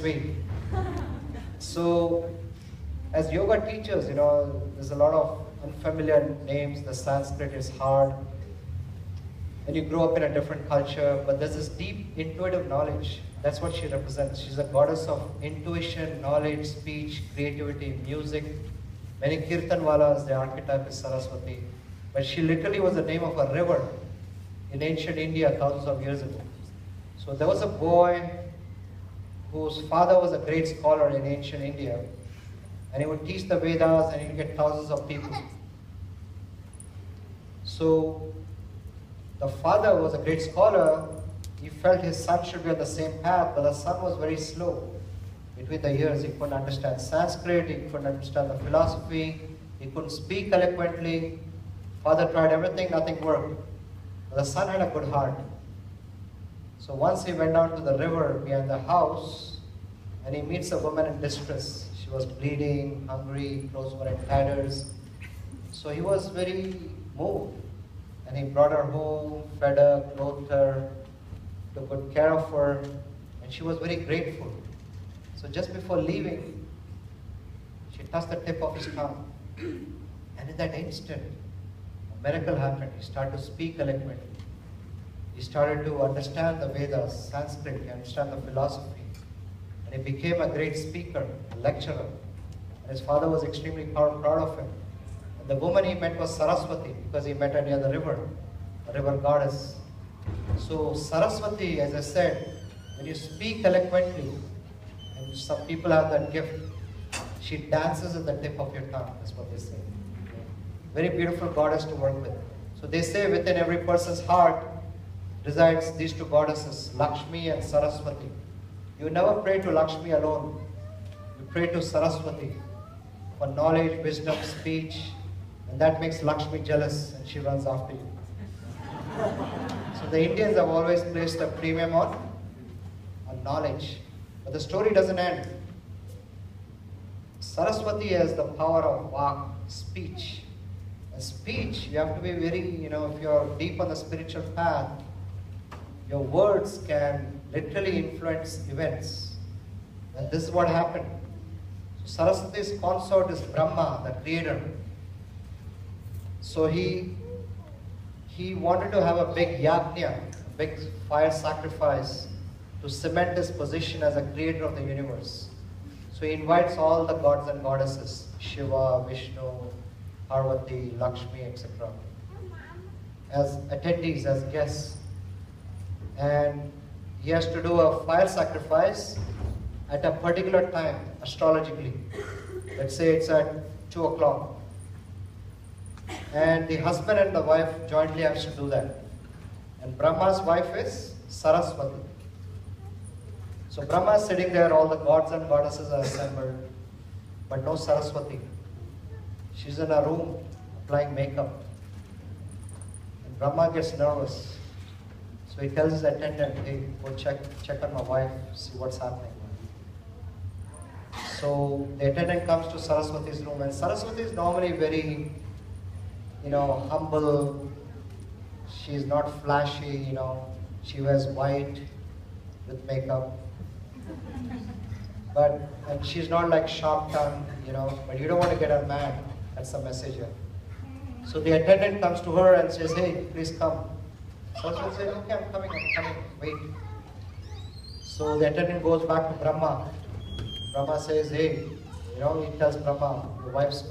sweet. So, as yoga teachers, there's a lot of unfamiliar names. The Sanskrit is hard. And you grow up in a different culture, but there's this deep intuitive knowledge. That's what she represents. She's a goddess of intuition, knowledge, speech, creativity, music. Many Kirtanwalas, the archetype is Saraswati. But she literally was the name of a river in ancient India thousands of years ago. So there was a boy whose father was a great scholar in ancient India, and he would teach the Vedas and he would get thousands of people. So the father was a great scholar. He felt his son should be on the same path, but the son was very slow. Between the years, he couldn't understand Sanskrit, he couldn't understand the philosophy, he couldn't speak eloquently. Father tried everything, nothing worked. But the son had a good heart. So once he went down to the river behind the house, and he meets a woman in distress. She was bleeding, hungry, clothes were in tatters. So he was very moved. And he brought her home, fed her, clothed her, took good care of her, and she was very grateful. So just before leaving, she touched the tip of his tongue. And in that instant, a miracle happened. He started to speak eloquently. He started to understand the Vedas, Sanskrit, he understand the philosophy. And he became a great speaker, a lecturer. And his father was extremely proud of him. And the woman he met was Saraswati, because he met her near the river, a river goddess. So Saraswati, as I said, when you speak eloquently, and some people have that gift, she dances at the tip of your tongue, that's what they say. Very beautiful goddess to work with. So they say within every person's heart resides these two goddesses, Lakshmi and Saraswati. You never pray to Lakshmi alone. You pray to Saraswati for knowledge, wisdom, speech, and that makes Lakshmi jealous and she runs after you. So the Indians have always placed a premium on knowledge. But the story doesn't end. Saraswati has the power of vak, speech. And speech, you have to be very, if you're deep on the spiritual path, your words can literally influence events. And this is what happened. So Saraswati's consort is Brahma, the creator. So he wanted to have a big yajna, a big fire sacrifice to cement his position as a creator of the universe. So he invites all the gods and goddesses, Shiva, Vishnu, Parvati, Lakshmi, etc. as attendees, as guests. And he has to do a fire sacrifice at a particular time, astrologically. Let's say it's at 2 o'clock. And the husband and the wife jointly have to do that. And Brahma's wife is Saraswati. So Brahma is sitting there, all the gods and goddesses are assembled, but no Saraswati. She's in a room applying makeup. And Brahma gets nervous. So he tells his attendant, hey, go check on my wife, see what's happening. So the attendant comes to Saraswati's room, and Saraswati is normally very, humble. She's not flashy, she wears white with makeup. And she's not like sharp tongue, but you don't want to get her mad. That's the message here. So the attendant comes to her and says, hey, please come. Saraswati says, okay, I'm coming, wait. So the attendant goes back to Brahma. Brahma says, hey, he tells Brahma, your wife's